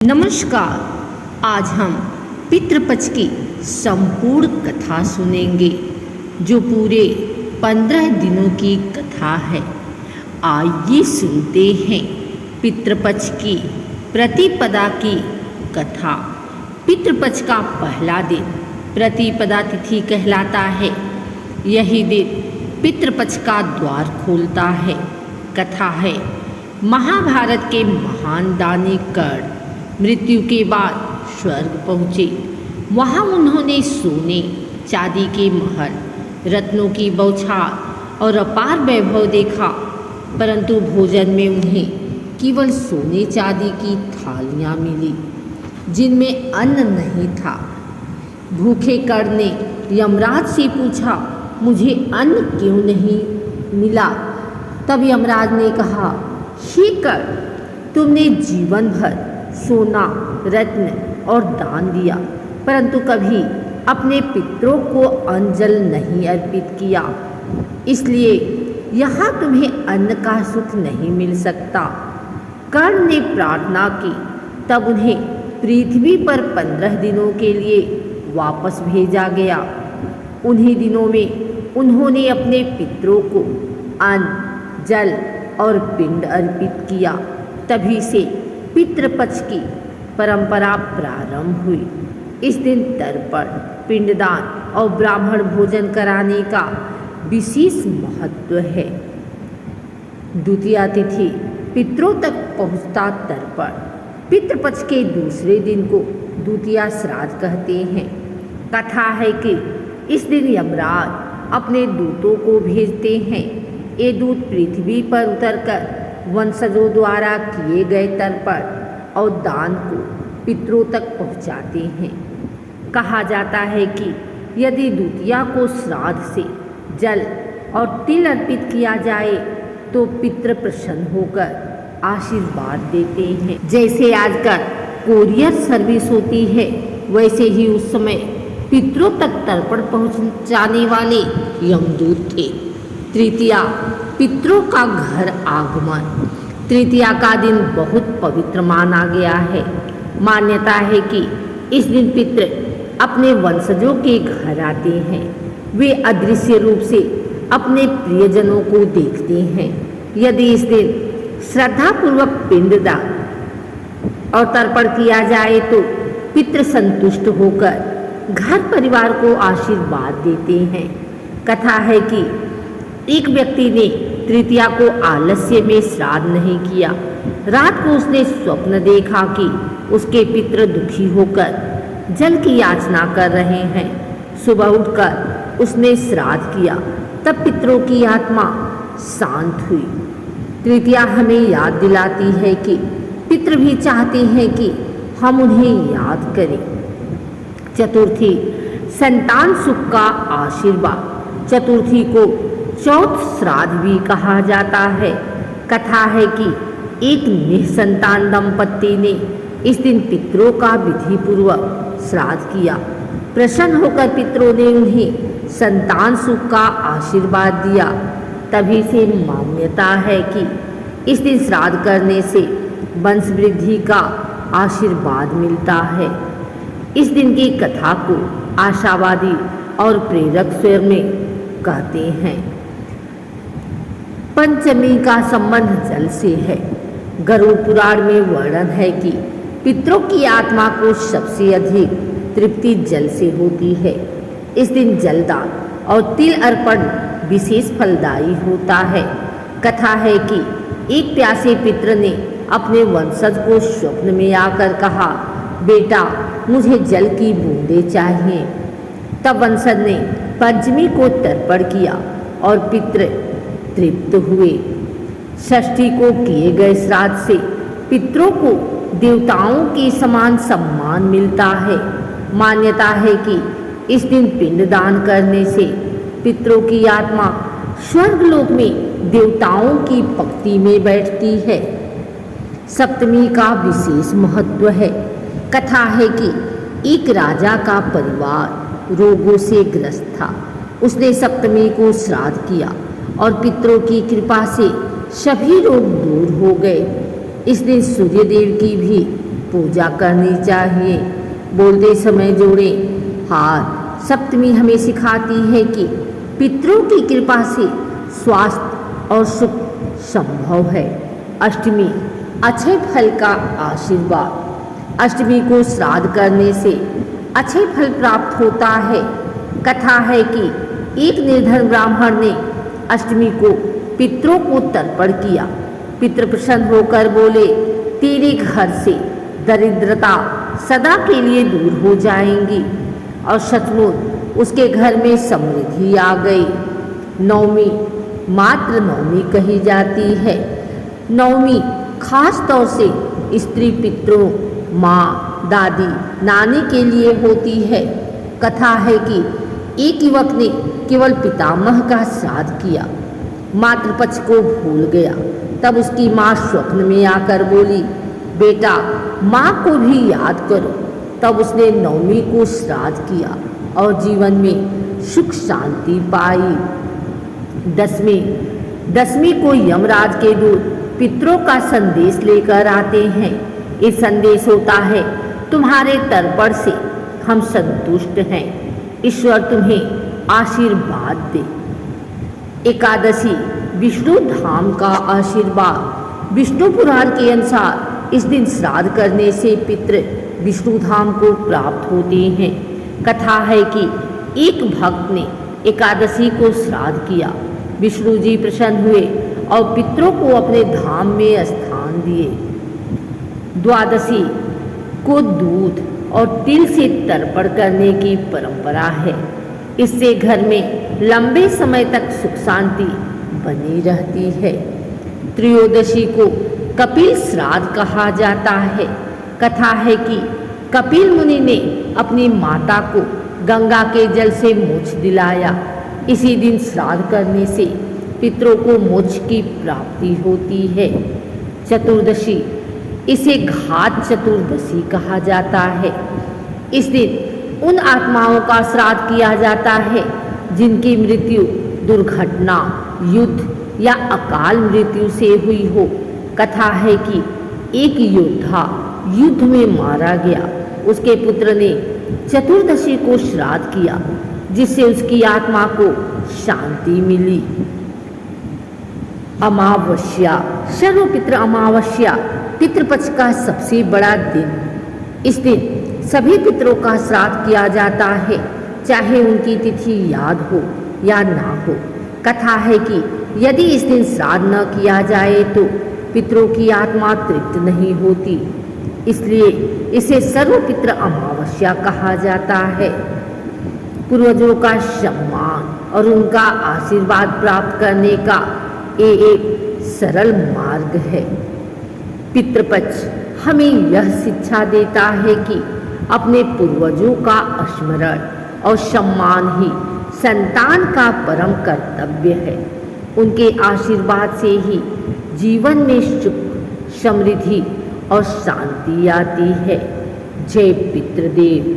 नमस्कार। आज हम पितृपक्ष की संपूर्ण कथा सुनेंगे जो पूरे 15 दिनों की कथा है। आइए सुनते हैं पितृपक्ष की प्रतिपदा की कथा। पितृपक्ष का पहला दिन प्रतिपदा तिथि कहलाता है। यही दिन पितृपक्ष का द्वार खोलता है। कथा है, महाभारत के महान दानी कर्ण मृत्यु के बाद स्वर्ग पहुँचे। वहाँ उन्होंने सोने चांदी के महल, रत्नों की बौछार और अपार वैभव देखा, परंतु भोजन में उन्हें केवल सोने चांदी की थालियाँ मिली जिनमें अन्न नहीं था। भूखे कर्ण ने यमराज से पूछा, मुझे अन्न क्यों नहीं मिला? तब यमराज ने कहा, हे कर्ण, तुमने जीवन भर सोना, रत्न और दान दिया, परंतु कभी अपने पितरों को अन्न जल नहीं अर्पित किया, इसलिए यहाँ तुम्हें अन्न का सुख नहीं मिल सकता। कर्ण ने प्रार्थना की, तब उन्हें पृथ्वी पर 15 दिनों के लिए वापस भेजा गया। उन्हीं दिनों में उन्होंने अपने पितरों को अन्न, जल और पिंड अर्पित किया। तभी से पितृपक्ष की परंपरा प्रारंभ हुई। इस दिन तर्पण, पिंडदान और ब्राह्मण भोजन कराने का विशेष महत्व है। द्वितीया तिथि पितरों तक पहुँचता तर्पण। पितृपक्ष के दूसरे दिन को द्वितीया श्राद्ध कहते हैं। कथा है कि इस दिन यमराज अपने दूतों को भेजते हैं। ये दूत पृथ्वी पर उतरकर वंशजों द्वारा किए गए तर्पण और दान को पितरों तक पहुंचाते हैं। कहा जाता है कि यदि द्वितीया को श्राद्ध से जल और तिल अर्पित किया जाए तो पितृ प्रसन्न होकर आशीर्वाद देते हैं। जैसे आजकल कोरियर सर्विस होती है, वैसे ही उस समय पितरों तक तर्पण पहुंचाने वाले यमदूत थे। तृतीया पितरों का घर आगमन। तृतीया का दिन बहुत पवित्र माना गया है। मान्यता है कि इस दिन पितृ अपने वंशजों के घर आते हैं। वे अदृश्य रूप से अपने प्रियजनों को देखते हैं। यदि इस दिन श्रद्धापूर्वक पिंडदान और तर्पण किया जाए तो पितृ संतुष्ट होकर घर परिवार को आशीर्वाद देते हैं। कथा है कि एक व्यक्ति ने तृतीया को आलस्य में श्राद्ध नहीं किया। रात को उसने स्वप्न देखा कि उसके पितृ दुखी होकर जल की याचना कर रहे हैं। सुबह उठकर उसने श्राद्ध किया, तब पितरों की आत्मा शांत हुई। तृतीया हमें याद दिलाती है कि पितृ भी चाहते हैं कि हम उन्हें याद करें। चतुर्थी संतान सुख का आशीर्वाद। चतुर्थी को चौथ श्राद्ध भी कहा जाता है। कथा है कि एक निसंतान दंपत्ति ने इस दिन पितरों का विधि पूर्वक श्राद्ध किया। प्रसन्न होकर पितरों ने उन्हें संतान सुख का आशीर्वाद दिया। तभी से मान्यता है कि इस दिन श्राद्ध करने से वंश वृद्धि का आशीर्वाद मिलता है। इस दिन की कथा को आशावादी और प्रेरक स्वर में कहते हैं। पंचमी का संबंध जल से है। गरुड़ पुराण में वर्णन है कि पितरों की आत्मा को सबसे अधिक तृप्ति जल से होती है। इस दिन जलदान और तिल अर्पण विशेष फलदायी होता है। कथा है कि एक प्यासे पितृ ने अपने वंशज को स्वप्न में आकर कहा, बेटा मुझे जल की बूंदें चाहिए। तब वंशज ने पंचमी को तर्पण किया और पितृ तृप्त हुए। षष्ठी को किए गए श्राद्ध से पितरों को देवताओं के समान सम्मान मिलता है। मान्यता है कि इस दिन पिंडदान करने से पितरों की आत्मा स्वर्गलोक में देवताओं की पंक्ति में बैठती है। सप्तमी का विशेष महत्व है। कथा है कि एक राजा का परिवार रोगों से ग्रस्त था। उसने सप्तमी को श्राद्ध किया और पितरों की कृपा से सभी रोग दूर हो गए। इस दिन सूर्यदेव की भी पूजा करनी चाहिए। बोलते समय जोड़े हाथ। सप्तमी हमें सिखाती है कि पितरों की कृपा से स्वास्थ्य और सुख संभव है। अष्टमी अच्छे फल का आशीर्वाद। अष्टमी को श्राद्ध करने से अच्छे फल प्राप्त होता है। कथा है कि एक निर्धन ब्राह्मण ने अष्टमी को पितरों को तर्पण किया। पितृ प्रसन्न होकर बोले, तेरे घर से दरिद्रता सदा के लिए दूर हो जाएंगी और सचमुच उसके घर में समृद्धि आ गई। नवमी मात्र नवमी कही जाती है। नवमी खास तौर से स्त्री पितरों, माँ, दादी, नानी के लिए होती है। कथा है कि एक युवक ने केवल पितामह का श्राद्ध किया, मातृपक्ष को भूल गया। तब उसकी माँ स्वप्न में आकर बोली, बेटा माँ को भी याद करो। तब उसने नवमी को श्राद्ध किया और जीवन में सुख शांति पाई। दसवीं को यमराज के दूत पितरों का संदेश लेकर आते हैं। ये संदेश होता है, तुम्हारे तर्पण से हम संतुष्ट हैं, ईश्वर तुम्हें आशीर्वाद दे। एकादशी विष्णु धाम का आशीर्वाद। विष्णु पुराण के अनुसार इस दिन श्राद्ध करने से पितृ विष्णु धाम को प्राप्त होते हैं। कथा है कि एक भक्त ने एकादशी को श्राद्ध किया। विष्णु जी प्रसन्न हुए और पितरों को अपने धाम में स्थान दिए। द्वादशी को दूध और तिल से तर्पण करने की परंपरा है। इससे घर में लंबे समय तक सुख शांति बनी रहती है। त्रयोदशी को कपिल श्राद्ध कहा जाता है। कथा है कि कपिल मुनि ने अपनी माता को गंगा के जल से मोक्ष दिलाया। इसी दिन श्राद्ध करने से पितरों को मोक्ष की प्राप्ति होती है। चतुर्दशी इसे घात चतुर्दशी कहा जाता है। इस दिन उन आत्माओं का श्राद्ध किया जाता है जिनकी मृत्यु दुर्घटना, युद्ध या अकाल मृत्यु से हुई हो। कथा है कि एक योद्धा युद्ध में मारा गया। उसके पुत्र ने चतुर्दशी को श्राद्ध किया, जिससे उसकी आत्मा को शांति मिली। अमावस्या, सर्वपितृ अमावस्या पितृपक्ष का सबसे बड़ा दिन। इस दिन सभी पितरों का श्राद्ध किया जाता है, चाहे उनकी तिथि याद हो या ना हो। कथा है कि यदि इस दिन श्राद्ध न किया जाए तो पितरों की आत्मा तृप्त नहीं होती, इसलिए इसे सर्वपितृ अमावस्या कहा जाता है। पूर्वजों का सम्मान और उनका आशीर्वाद प्राप्त करने का ये एक सरल मार्ग है। पितृपक्ष हमें यह शिक्षा देता है कि अपने पूर्वजों का स्मरण और सम्मान ही संतान का परम कर्तव्य है। उनके आशीर्वाद से ही जीवन में सुख, समृद्धि और शांति आती है। जय पितृदेव।